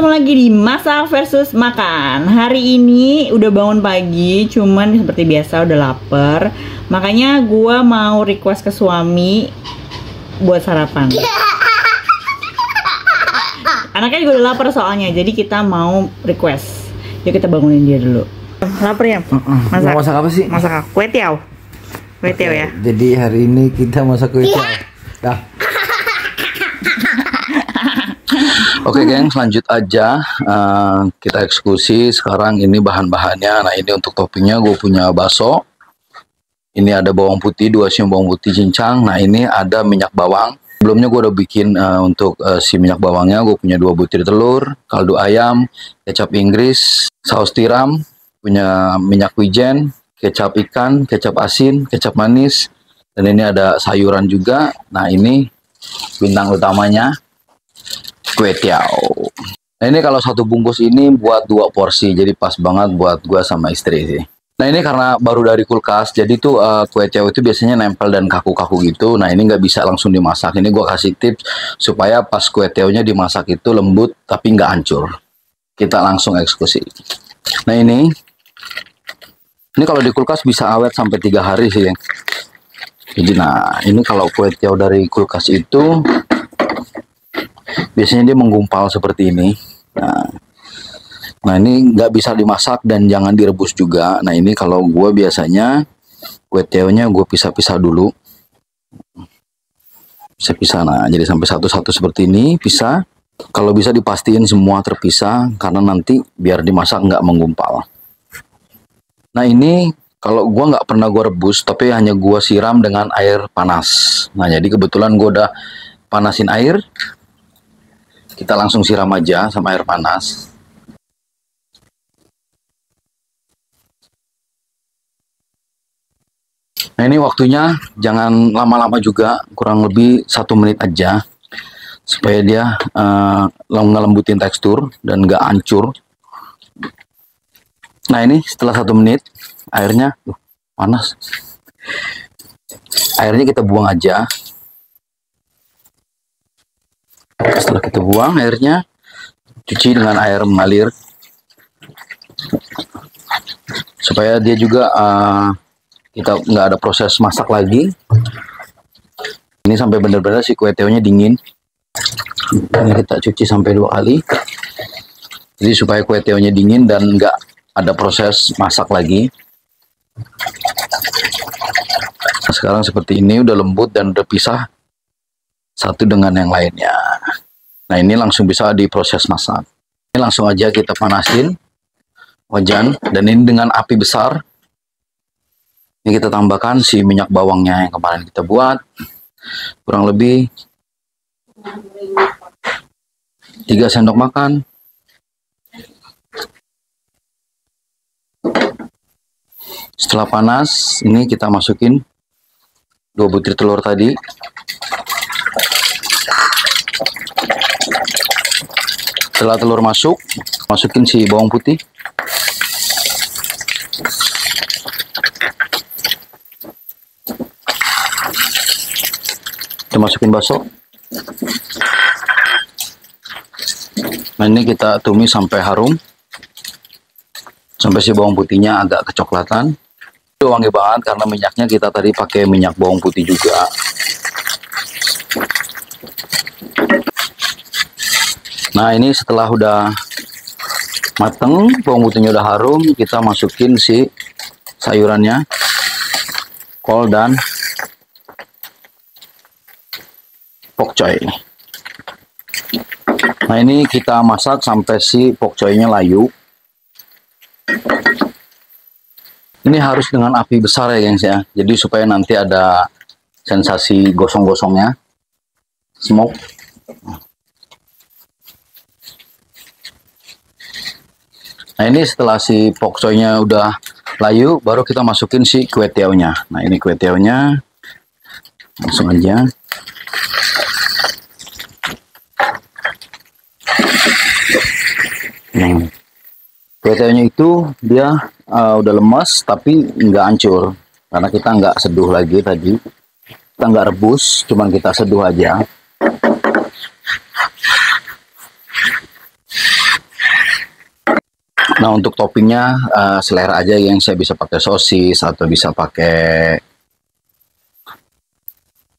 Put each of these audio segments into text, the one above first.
ketemu lagi di Masak versus Makan. Hari ini udah bangun pagi, cuman seperti biasa udah lapar. Makanya gua mau request ke suami buat sarapan. Anaknya juga udah lapar soalnya, jadi kita mau request. Yuk kita bangunin dia dulu. Lapar ya? Mau masak apa sih? Masak kue tiaw. Kue tiaw ya. Jadi hari ini kita masak kue tiaw. Dah. Oke geng, lanjut aja. Kita eksekusi sekarang. Ini bahan-bahannya. Nah ini untuk toppingnya gue punya bakso. Ini ada bawang putih, 2 siung bawang putih cincang. Nah ini ada minyak bawang. Sebelumnya gue udah bikin untuk si minyak bawangnya. Gue punya 2 butir telur, kaldu ayam, kecap Inggris, saus tiram, punya minyak wijen, kecap ikan, kecap asin, kecap manis. Dan ini ada sayuran juga. Nah ini bintang utamanya, kue tiaw. Nah ini kalau satu bungkus ini buat 2 porsi, jadi pas banget buat gua sama istri sih. Nah ini karena baru dari kulkas, jadi tuh kue tiaw itu biasanya nempel dan kaku-kaku gitu. Nah ini nggak bisa langsung dimasak. Ini gua kasih tips supaya pas kue tiawnya dimasak itu lembut tapi nggak hancur. Kita langsung eksekusi. Nah ini kalau di kulkas bisa awet sampai 3 hari sih. Jadi nah ini kalau kue tiaw dari kulkas itu biasanya dia menggumpal seperti ini. Nah ini nggak bisa dimasak dan jangan direbus juga. Nah ini kalau gue biasanya kue tiawnya gue pisah-pisah dulu. Pisah-pisah. Nah jadi sampai satu-satu seperti ini pisah. Kalau bisa dipastiin semua terpisah karena nanti biar dimasak nggak menggumpal. Nah ini kalau gue nggak pernah gue rebus, tapi hanya gue siram dengan air panas. Nah jadi kebetulan gue udah panasin air. Kita langsung siram aja sama air panas. Nah ini waktunya jangan lama-lama juga, kurang lebih 1 menit aja. Supaya dia ngelembutin tekstur dan nggak hancur. Nah ini setelah 1 menit, airnya panas. Airnya kita buang aja. Setelah kita buang airnya, cuci dengan air mengalir supaya dia juga kita nggak ada proses masak lagi. Ini sampai benar-benar si kue tiawnya dingin. Ini kita cuci sampai 2 kali, jadi supaya kue tiawnya dingin dan nggak ada proses masak lagi. Nah, sekarang seperti ini udah lembut dan udah pisah satu dengan yang lainnya. Nah ini langsung bisa diproses masak. Ini langsung aja kita panasin wajan, dan ini dengan api besar. Ini kita tambahkan si minyak bawangnya yang kemarin kita buat, kurang lebih 3 sendok makan. Setelah panas, ini kita masukin 2 butir telur tadi. Setelah telur masuk, masukin si bawang putih. Kita masukin bakso. Nah ini kita tumis sampai harum, sampai si bawang putihnya agak kecoklatan. Itu wangi banget karena minyaknya kita tadi pakai minyak bawang putih juga. Nah ini setelah udah mateng, bawang putihnya udah harum, kita masukin si sayurannya, kol dan pokcoy. Nah ini kita masak sampai si pokcoynya layu. Ini harus dengan api besar ya gengs ya, jadi supaya nanti ada sensasi gosong-gosongnya, smoke. Nah ini setelah si pokcoynya udah layu, baru kita masukin si kue tiawnya. Nah ini kue tiawnya, langsung aja. Kue tiawnya itu dia udah lemas tapi nggak hancur, karena kita nggak seduh lagi tadi. Kita nggak rebus, cuman kita seduh aja. Nah untuk toppingnya selera aja yang saya bisa pakai sosis atau bisa pakai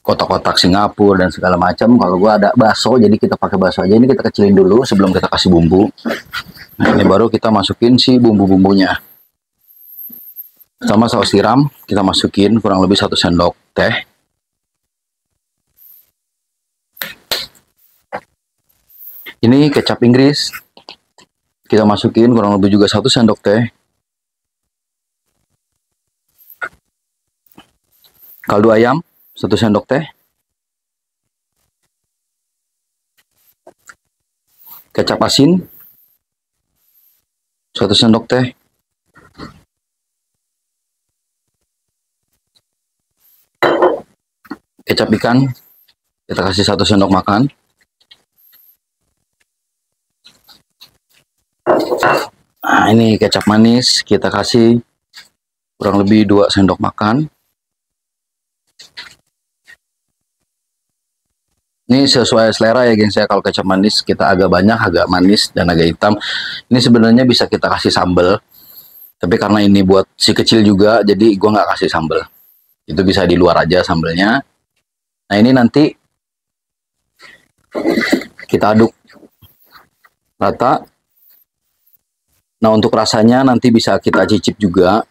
kotak-kotak Singapura dan segala macam. Kalau gua ada bakso, jadi kita pakai bakso aja. Ini kita kecilin dulu sebelum kita kasih bumbu. Nah ini baru kita masukin si bumbu-bumbunya. Sama saus tiram kita masukin kurang lebih 1 sendok teh. Ini kecap Inggris kita masukin kurang lebih juga 1 sendok teh. Kaldu ayam 1 sendok teh. Kecap asin 1 sendok teh. Kecap ikan kita kasih 1 sendok makan. Nah ini kecap manis kita kasih kurang lebih 2 sendok makan. Ini sesuai selera ya geng saya, kalau kecap manis kita agak banyak, agak manis dan agak hitam. Ini sebenarnya bisa kita kasih sambal, tapi karena ini buat si kecil juga, jadi gua nggak kasih sambal. Itu bisa di luar aja sambalnya. Nah ini nanti kita aduk rata. Nah untuk rasanya nanti bisa kita cicip juga.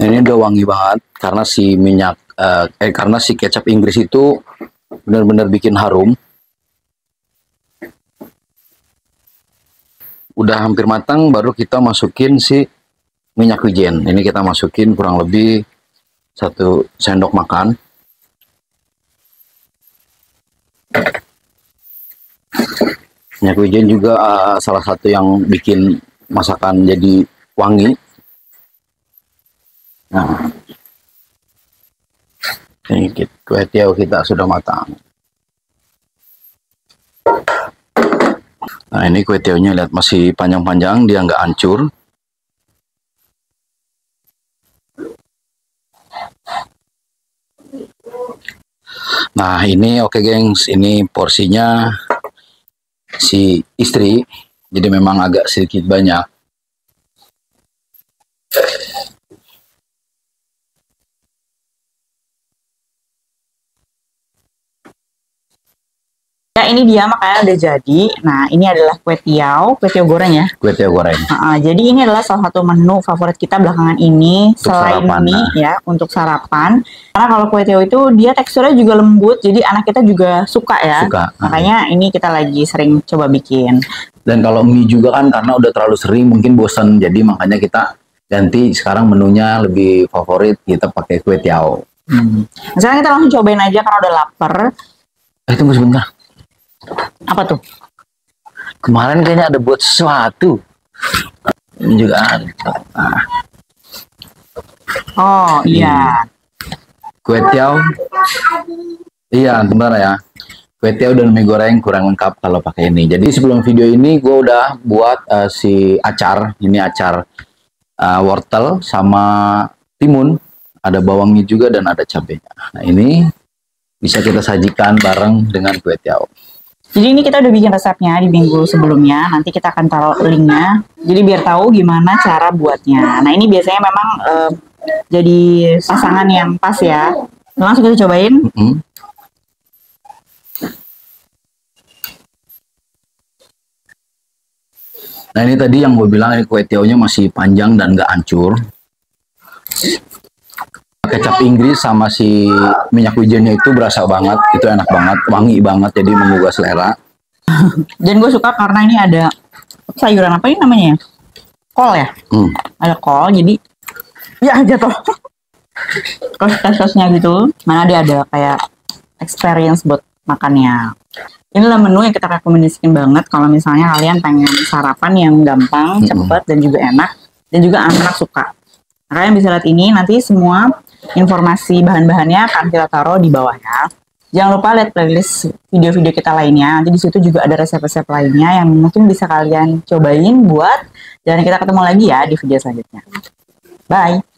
Nah, ini udah wangi banget karena si minyak karena si kecap Inggris itu benar-benar bikin harum. Udah hampir matang, baru kita masukin si minyak wijen. Ini kita masukin kurang lebih 1 sendok makan. Minyak wijen juga salah satu yang bikin masakan jadi wangi. Nah, ini kue tiaw kita sudah matang. Nah ini kue tiawnya lihat masih panjang-panjang, dia nggak hancur. Nah ini oke gengs, ini porsinya si istri, jadi memang agak sedikit banyak. Ya ini dia makanya udah jadi. Nah ini adalah kue tiaw goreng ya. Kue tiaw goreng. Jadi ini adalah salah satu menu favorit kita belakangan ini untuk selain sarapan, mie ya untuk sarapan. Karena kalau kue tiaw itu dia teksturnya juga lembut, jadi anak kita juga suka ya. Suka. Makanya ini kita lagi sering coba bikin. Dan kalau mie juga kan karena udah terlalu sering mungkin bosan, jadi makanya kita ganti sekarang menunya lebih favorit kita pakai kue tiaw. Sekarang kita langsung cobain aja karena udah lapar. Tunggu sebentar. Apa tuh? Kemarin kayaknya ada buat sesuatu. Ini juga ada. Nah. Oh iya. Kue tiaw. Iya, sebentar ya. Kue tiaw dan mie goreng kurang lengkap kalau pakai ini. Jadi sebelum video ini gue udah buat si acar. Ini acar wortel sama timun. Ada bawangnya juga dan ada cabenya. Nah ini bisa kita sajikan bareng dengan kue tiaw. Jadi ini kita udah bikin resepnya di minggu sebelumnya. Nanti kita akan taruh linknya. Jadi biar tahu gimana cara buatnya. Nah ini biasanya memang jadi pasangan yang pas ya. Langsung kita cobain. Nah ini tadi yang gue bilang, ini kue tiawnya masih panjang dan gak hancur. Kecap Inggris sama si minyak wijennya itu berasa banget, itu enak banget, wangi banget, jadi menggugah selera. Dan gue suka karena ini ada sayuran apa ini namanya? Kol ya? Ada kol, jadi ya jatuh. Kos-kosnya gitu, mana dia ada kayak experience buat makannya. Inilah menu yang kita rekomendasikan banget kalau misalnya kalian pengen sarapan yang gampang, cepet, dan juga enak, dan juga anak suka. Nah, kalian bisa lihat ini, nanti semua informasi bahan-bahannya akan kita taruh di bawahnya. Jangan lupa lihat playlist video-video kita lainnya. Nanti di situ juga ada resep-resep lainnya yang mungkin bisa kalian cobain buat. Dan kita ketemu lagi ya di video selanjutnya. Bye!